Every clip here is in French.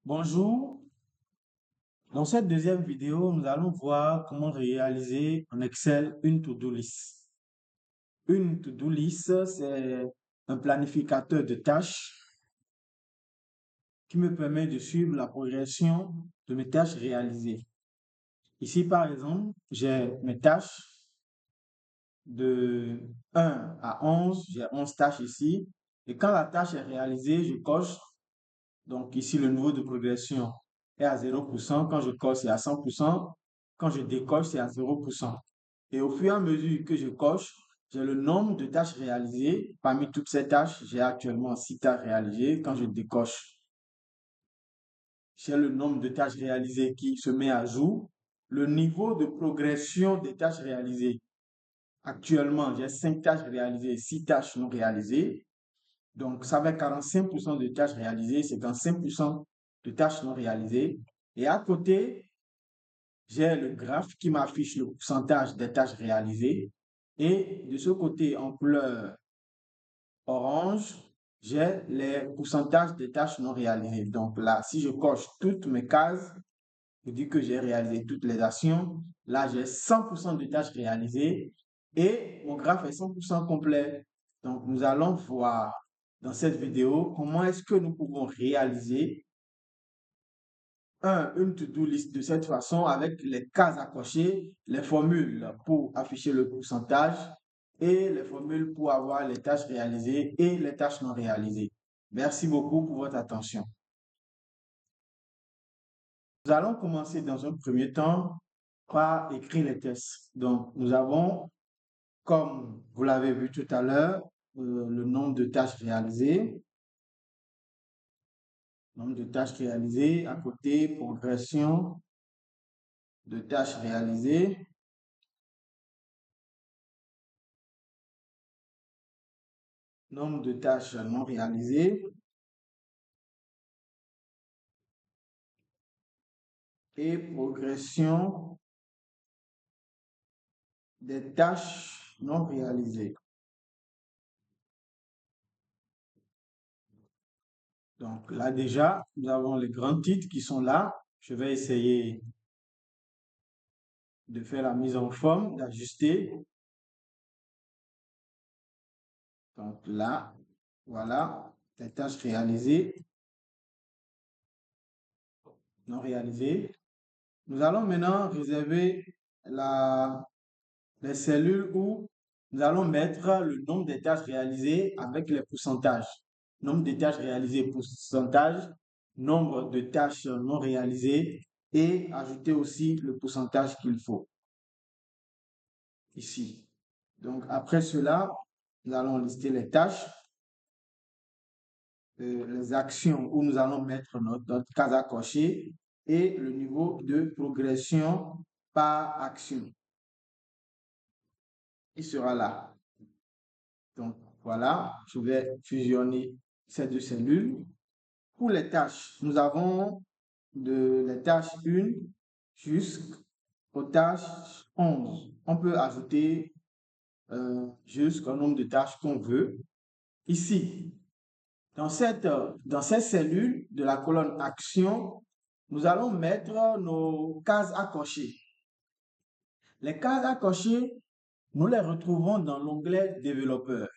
Bonjour, dans cette deuxième vidéo, nous allons voir comment réaliser en Excel une to-do list. Une to-do list, c'est un planificateur de tâches qui me permet de suivre la progression de mes tâches réalisées. Ici, par exemple, j'ai mes tâches de 1 à 11, j'ai 11 tâches ici. Et quand la tâche est réalisée, je coche. Donc ici, le niveau de progression est à 0%. Quand je coche, c'est à 100%. Quand je décoche, c'est à 0%. Et au fur et à mesure que je coche, j'ai le nombre de tâches réalisées. Parmi toutes ces tâches, j'ai actuellement 6 tâches réalisées. Quand je décoche, j'ai le nombre de tâches réalisées qui se met à jour. Le niveau de progression des tâches réalisées. Actuellement, j'ai 5 tâches réalisées, 6 tâches non réalisées. Donc, ça fait 45% de tâches réalisées, 55% de tâches non réalisées. Et à côté, j'ai le graphe qui m'affiche le pourcentage des tâches réalisées. Et de ce côté, en couleur orange, j'ai les pourcentages des tâches non réalisées. Donc là, si je coche toutes mes cases, je dis que j'ai réalisé toutes les actions. Là, j'ai 100% de tâches réalisées et mon graphe est 100% complet. Donc, nous allons voir dans cette vidéo comment est-ce que nous pouvons réaliser une to-do list de cette façon avec les cases à cocher, les formules pour afficher le pourcentage et les formules pour avoir les tâches réalisées et les tâches non réalisées. Merci beaucoup pour votre attention. Nous allons commencer dans un premier temps par écrire les tests. Donc, nous avons, comme vous l'avez vu tout à l'heure, le nombre de tâches réalisées. Nombre de tâches réalisées. À côté, progression de tâches réalisées. Nombre de tâches non réalisées. Et progression des tâches non réalisées. Donc là déjà, nous avons les grands titres qui sont là. Je vais essayer de faire la mise en forme, d'ajuster. Donc là, voilà, les tâches réalisées, non réalisées. Nous allons maintenant réserver les cellules où nous allons mettre le nombre de tâches réalisées avec les pourcentages. Nombre de tâches réalisées, pourcentage, nombre de tâches non réalisées et ajouter aussi le pourcentage qu'il faut ici. Donc après cela, nous allons lister les tâches, les actions où nous allons mettre notre case à cocher et le niveau de progression par action. Il sera là. Donc voilà, je vais fusionner ces deux cellules. Pour les tâches, nous avons de les tâches 1 jusqu'aux tâches 11. On peut ajouter jusqu'au nombre de tâches qu'on veut. Ici, dans ces cellules de la colonne action, nous allons mettre nos cases à cocher. Les cases à cocher, nous les retrouvons dans l'onglet développeur.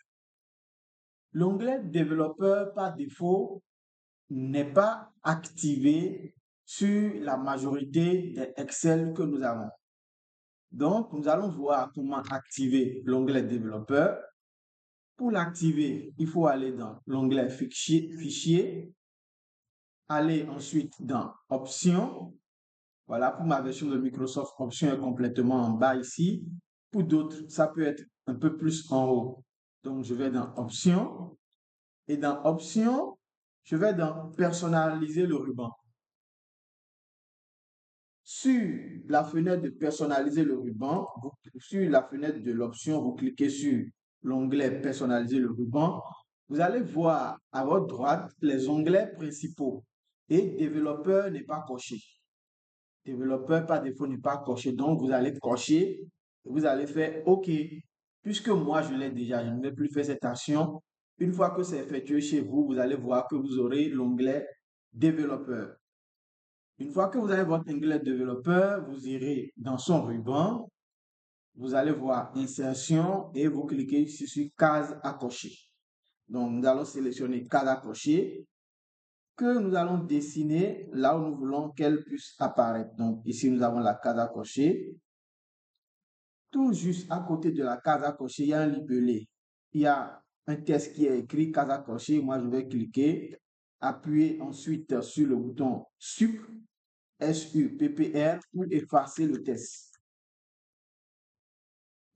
L'onglet développeur, par défaut, n'est pas activé sur la majorité des Excel que nous avons. Donc, nous allons voir comment activer l'onglet développeur. Pour l'activer, il faut aller dans l'onglet fichier, aller ensuite dans options. Voilà, pour ma version de Microsoft, option est complètement en bas ici. Pour d'autres, ça peut être un peu plus en haut. Donc, je vais dans options. Et dans options, je vais dans personnaliser le ruban. Sur la fenêtre de personnaliser le ruban, sur la fenêtre de l'option, vous cliquez sur l'onglet personnaliser le ruban. Vous allez voir à votre droite les onglets principaux et développeur n'est pas coché. Développeur par défaut n'est pas coché. Donc, vous allez cocher et vous allez faire OK. Puisque moi, je l'ai déjà, je ne vais plus faire cette action. Une fois que c'est effectué chez vous, vous allez voir que vous aurez l'onglet développeur. Une fois que vous avez votre onglet développeur, vous irez dans son ruban, vous allez voir insertion et vous cliquez ici sur case à cocher. Donc, nous allons sélectionner case à cocher que nous allons dessiner là où nous voulons qu'elle puisse apparaître. Donc, ici, nous avons la case à cocher. Tout juste à côté de la case à cocher, il y a un libellé. Il y a un texte qui est écrit case à cocher. Moi, je vais cliquer, appuyer ensuite sur le bouton SUP, SUPPR, pour effacer le texte.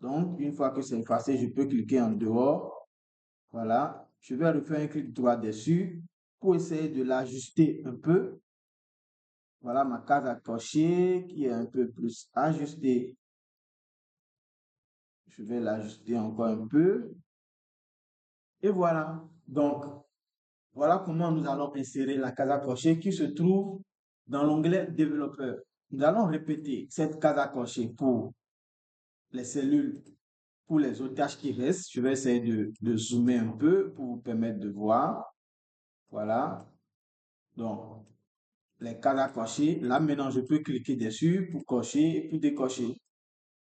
Donc, une fois que c'est effacé, je peux cliquer en dehors. Voilà. Je vais refaire un clic droit dessus pour essayer de l'ajuster un peu. Voilà ma case à cocher qui est un peu plus ajustée. Je vais l'ajuster encore un peu. Et voilà. Donc, voilà comment nous allons insérer la case à cocher qui se trouve dans l'onglet développeur. Nous allons répéter cette case à cocher pour les cellules, pour les autres tâches qui restent. Je vais essayer de zoomer un peu pour vous permettre de voir. Voilà. Donc, les cases à cocher. Là, maintenant, je peux cliquer dessus pour cocher et puis décocher.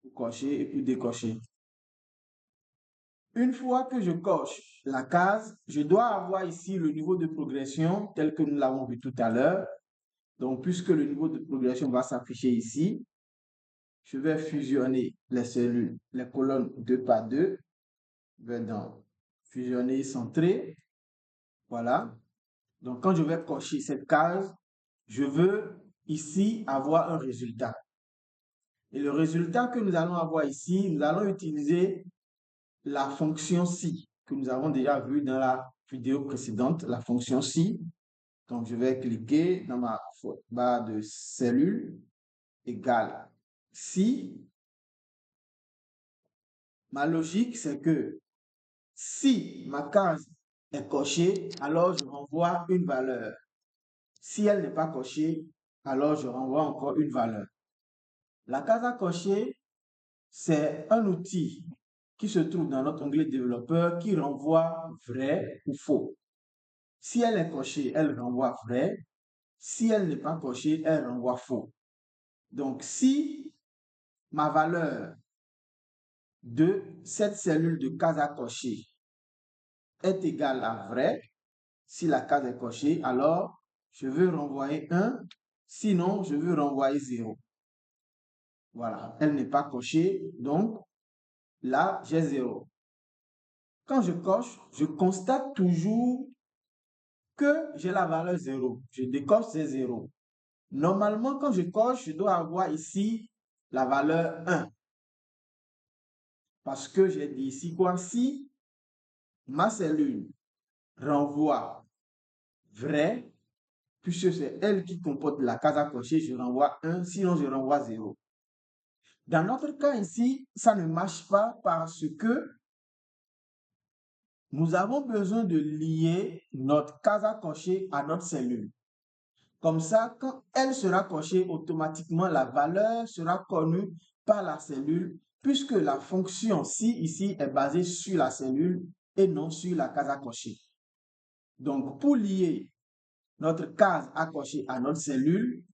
Pour cocher et puis décocher. Une fois que je coche la case, je dois avoir ici le niveau de progression tel que nous l'avons vu tout à l'heure. Donc, puisque le niveau de progression va s'afficher ici, je vais fusionner les cellules, les colonnes 2 par 2. Je vais dans fusionner, centrer. Voilà. Donc, quand je vais cocher cette case, je veux ici avoir un résultat. Et le résultat que nous allons avoir ici, nous allons utiliser la fonction si que nous avons déjà vu dans la vidéo précédente, la fonction si. Donc, je vais cliquer dans ma barre de cellules égale si. Ma logique, c'est que si ma case est cochée, alors je renvoie une valeur. Si elle n'est pas cochée, alors je renvoie encore une valeur. La case à cocher, c'est un outil qui se trouve dans notre onglet développeur qui renvoie vrai ou faux. Si elle est cochée, elle renvoie vrai. Si elle n'est pas cochée, elle renvoie faux. Donc, si ma valeur de cette cellule de case à cocher est égale à vrai, si la case est cochée, alors je veux renvoyer 1, sinon je veux renvoyer 0. Voilà, elle n'est pas cochée, donc là, j'ai 0. Quand je coche, je constate toujours que j'ai la valeur 0. Je décoche, c'est 0. Normalement, quand je coche, je dois avoir ici la valeur 1. Parce que j'ai dit ici quoi? Si ma cellule renvoie vrai, puisque c'est elle qui comporte la case à cocher, je renvoie 1, sinon je renvoie 0. Dans notre cas ici, ça ne marche pas parce que nous avons besoin de lier notre case à cocher à notre cellule. Comme ça, quand elle sera cochée, automatiquement, la valeur sera connue par la cellule puisque la fonction si ici est basée sur la cellule et non sur la case à cocher. Donc, pour lier notre case à cocher à notre cellule,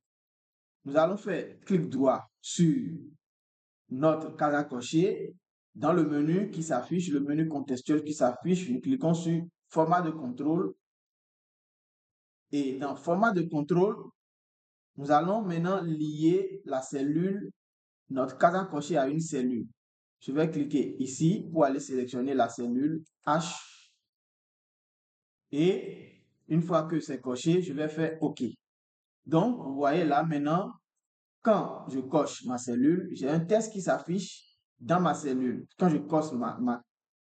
nous allons faire clic droit sur notre case à cocher. Dans le menu qui s'affiche, le menu contextuel qui s'affiche, nous cliquons sur format de contrôle. Et dans format de contrôle, nous allons maintenant lier la cellule, notre case à cocher à une cellule. Je vais cliquer ici pour aller sélectionner la cellule H. Et une fois que c'est coché, je vais faire OK. Donc, vous voyez là maintenant, quand je coche ma cellule, j'ai un texte qui s'affiche dans ma cellule. Quand je coche ma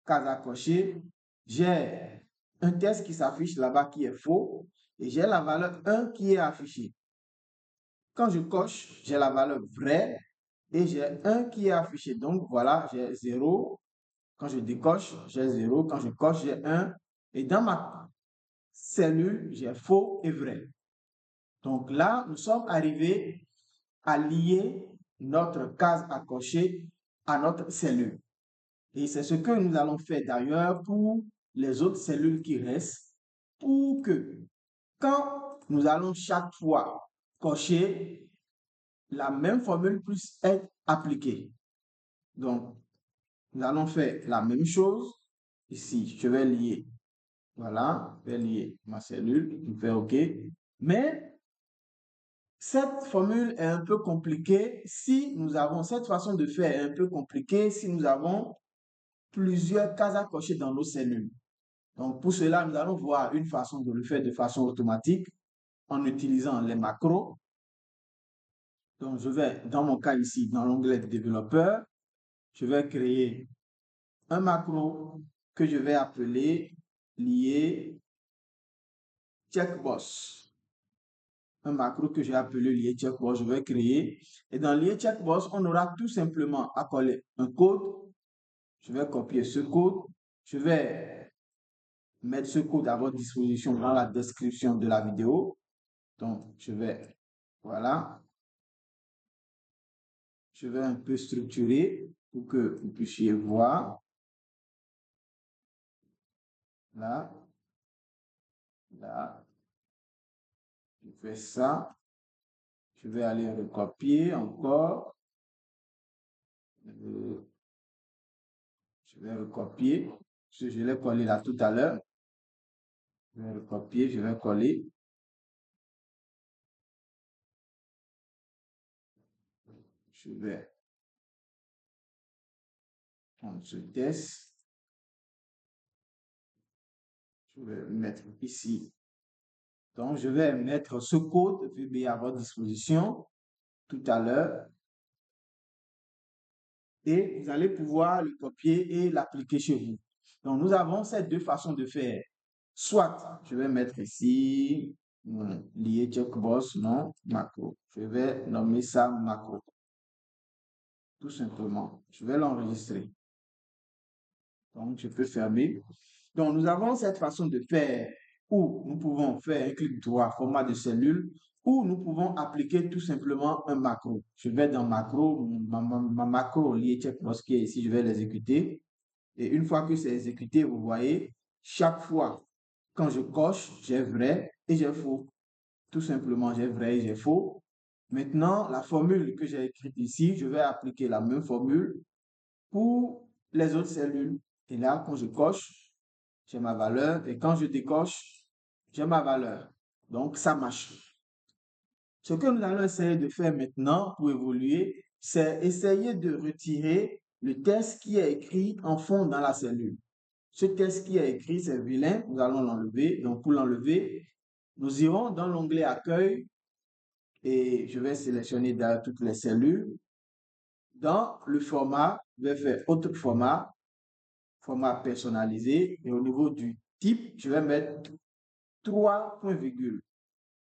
case à cocher, j'ai un texte qui s'affiche là-bas qui est faux et j'ai la valeur 1 qui est affichée. Quand je coche, j'ai la valeur vraie et j'ai 1 qui est affiché. Donc voilà, j'ai 0. Quand je décoche, j'ai 0. Quand je coche, j'ai 1. Et dans ma cellule, j'ai faux et vrai. Donc là, nous sommes arrivés à lier notre case à cocher à notre cellule. Et c'est ce que nous allons faire d'ailleurs pour les autres cellules qui restent, pour que quand nous allons chaque fois cocher la même formule puisse être appliquée. Donc, nous allons faire la même chose ici. Je vais lier, voilà, je vais lier ma cellule, je fais OK. Mais cette formule est un peu compliquée si nous avons, cette façon de faire est un peu compliquée si nous avons plusieurs cases à cocher dans nos cellules. Donc, pour cela, nous allons voir une façon de le faire de façon automatique en utilisant les macros. Donc, je vais, dans mon cas ici, dans l'onglet développeur, je vais créer un macro que je vais appeler lié checkbox. Un macro que j'ai appelé lié checkbox, je vais créer. Et dans lié checkbox, on aura tout simplement à coller un code. Je vais copier ce code. Je vais mettre ce code à votre disposition dans la description de la vidéo. Donc, je vais, voilà. Je vais un peu structurer pour que vous puissiez voir. Là, là, je fais ça. Je vais aller recopier encore. Je vais recopier. Je l'ai collé là tout à l'heure. Je vais recopier, je vais coller. Je vais prendre ce test. Je vais le mettre ici. Donc, je vais mettre ce code VB à votre disposition tout à l'heure. Et vous allez pouvoir le copier et l'appliquer chez vous. Donc, nous avons ces deux façons de faire. Soit, je vais mettre ici, lié checkbox, non, macro. Je vais nommer ça macro. Tout simplement. Je vais l'enregistrer. Donc, je peux fermer. Donc, nous avons cette façon de faire où nous pouvons faire un clic droit, format de cellule, ou nous pouvons appliquer tout simplement un macro. Je vais dans macro, ma macro lié checkbox qui est ici, je vais l'exécuter. Et une fois que c'est exécuté, vous voyez, chaque fois, quand je coche, j'ai vrai et j'ai faux. Tout simplement, j'ai vrai et j'ai faux. Maintenant, la formule que j'ai écrite ici, je vais appliquer la même formule pour les autres cellules. Et là, quand je coche, j'ai ma valeur. Et quand je décoche, j'ai ma valeur. Donc, ça marche. Ce que nous allons essayer de faire maintenant pour évoluer, c'est essayer de retirer le test qui est écrit en fond dans la cellule. Ce test qui est écrit, c'est vilain. Nous allons l'enlever. Donc, pour l'enlever, nous irons dans l'onglet Accueil et je vais sélectionner dans toutes les cellules. Dans le format, je vais faire Autre format, format personnalisé. Et au niveau du type, je vais mettre 3 points virgule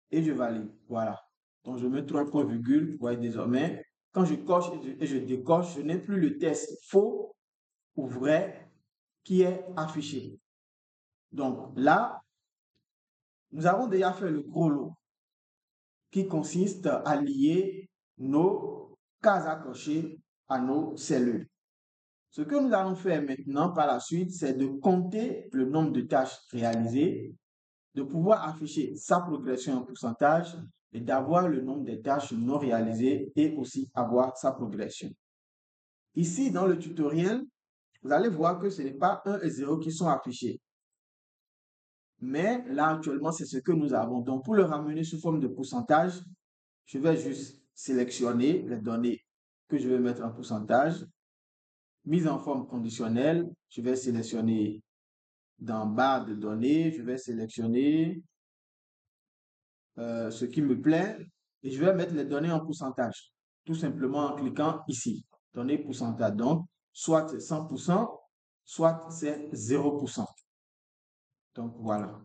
et je valide. Voilà. Donc, je mets 3 points virgule. Vous voyez désormais, quand je coche et je décoche, je n'ai plus le test faux ou vrai qui est affiché. Donc là, nous avons déjà fait le gros lot qui consiste à lier nos cases à cocher à nos cellules. Ce que nous allons faire maintenant par la suite, c'est de compter le nombre de tâches réalisées, de pouvoir afficher sa progression en pourcentage et d'avoir le nombre de tâches non réalisées et aussi avoir sa progression. Ici, dans le tutoriel, vous allez voir que ce n'est pas 1 et 0 qui sont affichés. Mais là, actuellement, c'est ce que nous avons. Donc, pour le ramener sous forme de pourcentage, je vais juste sélectionner les données que je vais mettre en pourcentage. Mise en forme conditionnelle, je vais sélectionner dans barre de données, je vais sélectionner ce qui me plaît et je vais mettre les données en pourcentage. Tout simplement en cliquant ici, données pourcentage. Donc, soit c'est 100%, soit c'est 0%. Donc, voilà.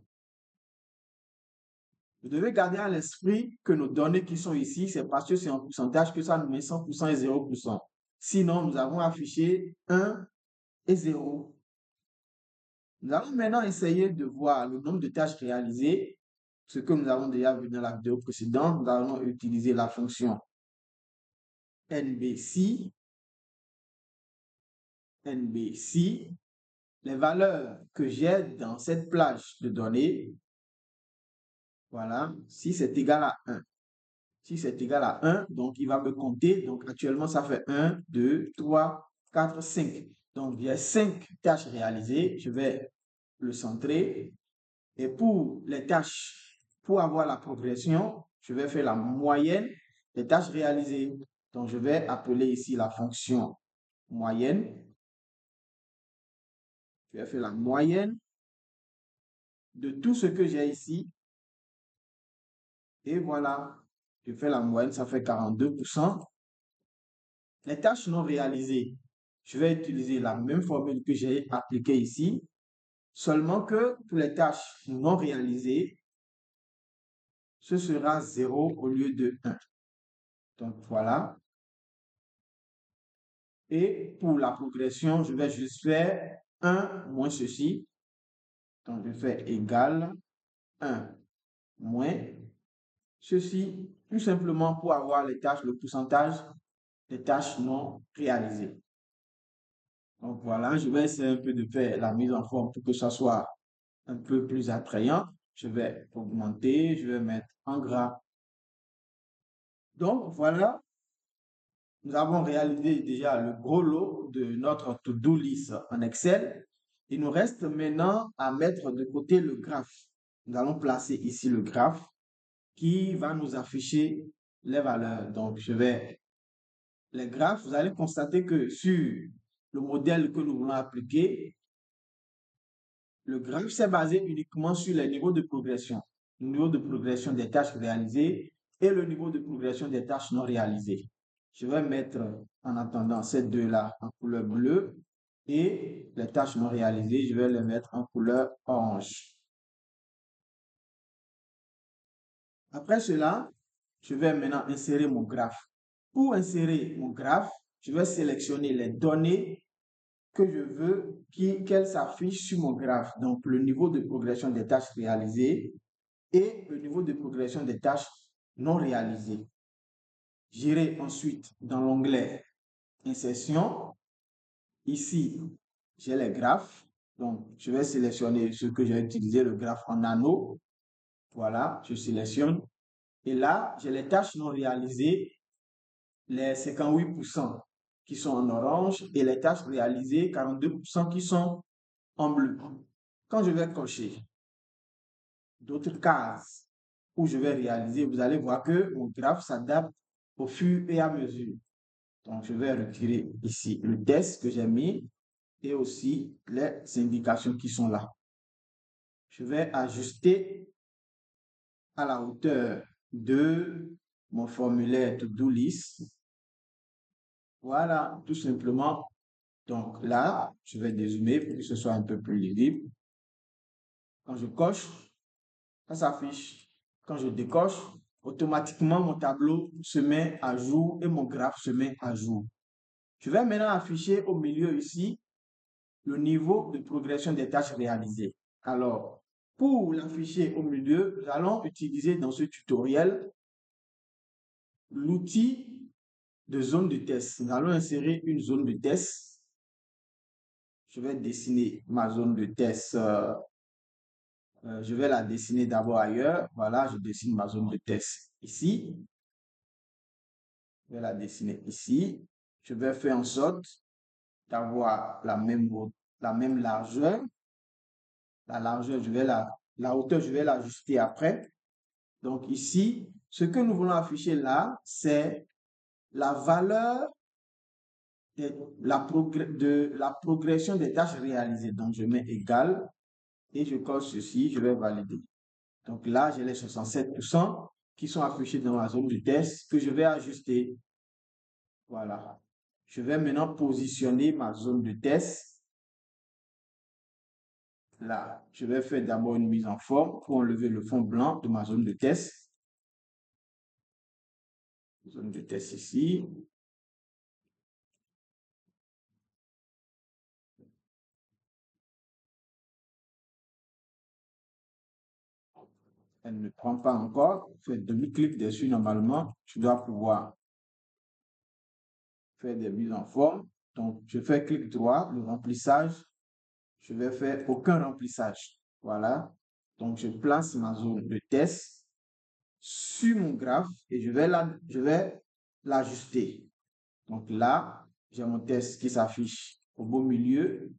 Vous devez garder à l'esprit que nos données qui sont ici, c'est parce que c'est en pourcentage que ça nous met 100% et 0%. Sinon, nous avons affiché 1 et 0. Nous allons maintenant essayer de voir le nombre de tâches réalisées, ce que nous avons déjà vu dans la vidéo précédente. Nous allons utiliser la fonction NBC. NBC. Les valeurs que j'ai dans cette plage de données, voilà, si c'est égal à 1. Si c'est égal à 1, donc il va me compter. Donc actuellement, ça fait 1, 2, 3, 4, 5. Donc il y a 5 tâches réalisées. Je vais le centrer. Et pour les tâches, pour avoir la progression, je vais faire la moyenne des tâches réalisées. Donc je vais appeler ici la fonction moyenne. Je vais faire la moyenne de tout ce que j'ai ici. Et voilà, je fais la moyenne, ça fait 42%. Les tâches non réalisées, je vais utiliser la même formule que j'ai appliquée ici, seulement que pour les tâches non réalisées, ce sera 0 au lieu de 1. Donc voilà. Et pour la progression, je vais juste faire 1 moins ceci. Donc je fais égal 1 moins ceci, tout simplement pour avoir les tâches, le pourcentage des tâches non réalisées. Donc voilà, je vais essayer un peu de faire la mise en forme pour que ça soit un peu plus attrayant. Je vais augmenter, je vais mettre en gras. Donc voilà, nous avons réalisé déjà le gros lot de notre to-do list en Excel. Il nous reste maintenant à mettre de côté le graphe. Nous allons placer ici le graphe qui va nous afficher les valeurs. Donc je vais les graphes, vous allez constater que sur le modèle que nous voulons appliquer, le graphe s'est basé uniquement sur les niveaux de progression. Le niveau de progression des tâches réalisées et le niveau de progression des tâches non réalisées. Je vais mettre en attendant ces deux-là en couleur bleue et les tâches non réalisées, je vais les mettre en couleur orange. Après cela, je vais maintenant insérer mon graphe. Pour insérer mon graphe, je vais sélectionner les données que je veux qu'elles s'affichent sur mon graphe. Donc, le niveau de progression des tâches réalisées et le niveau de progression des tâches non réalisées. J'irai ensuite dans l'onglet Insertion. Ici, j'ai les graphes. Donc, je vais sélectionner ce que j'ai utilisé, le graphe en anneau. Voilà, je sélectionne. Et là, j'ai les tâches non réalisées, les 58% qui sont en orange et les tâches réalisées, 42% qui sont en bleu. Quand je vais cocher d'autres cases où je vais réaliser, vous allez voir que mon graphe s'adapte au fur et à mesure. Donc, je vais retirer ici le test que j'ai mis et aussi les indications qui sont là. Je vais ajuster à la hauteur de mon formulaire to-do list. Voilà, tout simplement. Donc là, je vais dézoomer pour que ce soit un peu plus lisible. Quand je coche, ça s'affiche. Quand je décoche, automatiquement mon tableau se met à jour et mon graphe se met à jour. Je vais maintenant afficher au milieu ici le niveau de progression des tâches réalisées. Alors, pour l'afficher au milieu, nous allons utiliser dans ce tutoriel l'outil de zone de test. Nous allons insérer une zone de test. Je vais dessiner ma zone de test. Je vais la dessiner d'abord ailleurs. Voilà, je dessine ma zone de test ici. Je vais la dessiner ici. Je vais faire en sorte d'avoir la même largeur. La largeur, la hauteur, je vais l'ajuster après. Donc ici, ce que nous voulons afficher là, c'est la valeur de la progression des tâches réalisées. Donc je mets égal et je coche ceci, je vais valider. Donc là, j'ai les 67% qui sont affichés dans la zone du test que je vais ajuster. Voilà. Je vais maintenant positionner ma zone de test. Là, je vais faire d'abord une mise en forme pour enlever le fond blanc de ma zone de test. Zone de test ici. Elle ne prend pas encore. Faites demi-clic dessus normalement. Tu dois pouvoir faire des mises en forme. Donc, je fais clic droit, le remplissage. Je vais faire aucun remplissage. Voilà. Donc, je place ma zone de test. sur mon graphe et je vais l'ajuster. Donc là, j'ai mon test qui s'affiche au beau milieu.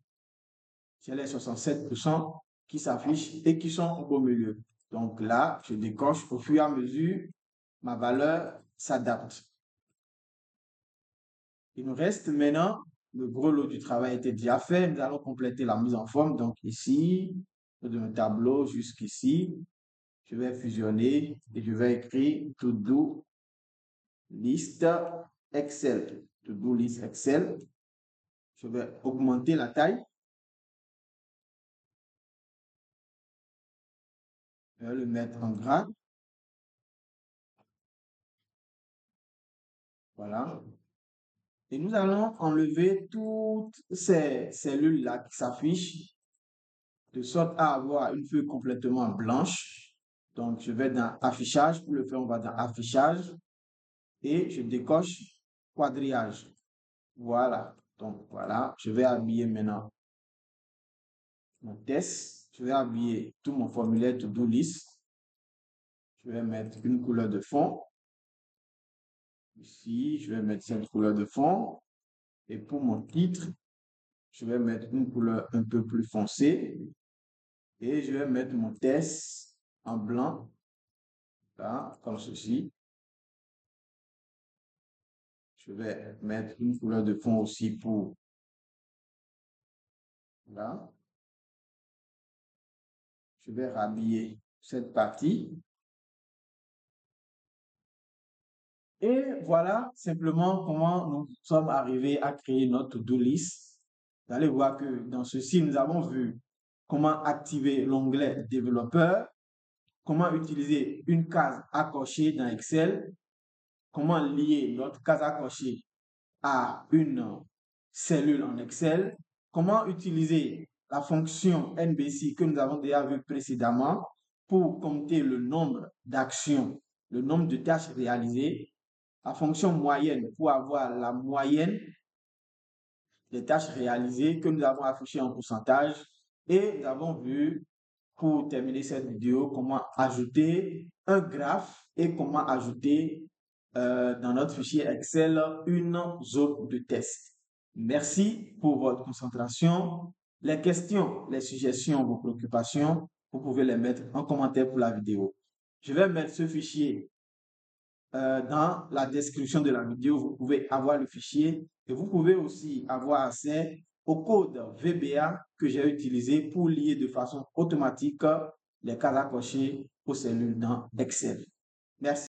J'ai les 67% qui s'affichent et qui sont au beau milieu. Donc là, je décoche au fur et à mesure, ma valeur s'adapte. Il nous reste maintenant, le gros lot du travail était déjà fait. Nous allons compléter la mise en forme. Donc ici, de mon tableau jusqu'ici, je vais fusionner et je vais écrire to-do list Excel. To-do list Excel. Je vais augmenter la taille. Je vais le mettre en gras. Voilà. Et nous allons enlever toutes ces cellules-là qui s'affichent de sorte à avoir une feuille complètement blanche. Donc, je vais dans Affichage. Pour le faire, on va dans Affichage et je décoche Quadrillage. Voilà. Donc, voilà. Je vais habiller maintenant mon test. Je vais habiller tout mon formulaire to-do list. Je vais mettre une couleur de fond. Ici, je vais mettre cette couleur de fond. Et pour mon titre, je vais mettre une couleur un peu plus foncée. Et je vais mettre mon test en blanc. Là, comme ceci. Je vais mettre une couleur de fond aussi pour là. Je vais rhabiller cette partie. Et voilà simplement comment nous sommes arrivés à créer notre to-do list. Vous allez voir que dans ceci, nous avons vu comment activer l'onglet développeur, comment utiliser une case à cocher dans Excel, comment lier notre case à cocher à une cellule en Excel, comment utiliser la fonction NBC que nous avons déjà vu précédemment pour compter le nombre d'actions, le nombre de tâches réalisées, la fonction moyenne pour avoir la moyenne des tâches réalisées que nous avons affichées en pourcentage. Et nous avons vu, pour terminer cette vidéo, comment ajouter un graphe et comment ajouter dans notre fichier Excel une zone de test. Merci pour votre concentration. Les questions, les suggestions, vos préoccupations, vous pouvez les mettre en commentaire pour la vidéo. Je vais mettre ce fichier dans la description de la vidéo. Vous pouvez avoir le fichier et vous pouvez aussi avoir accès au code VBA que j'ai utilisé pour lier de façon automatique les cases à cocher aux cellules dans Excel. Merci.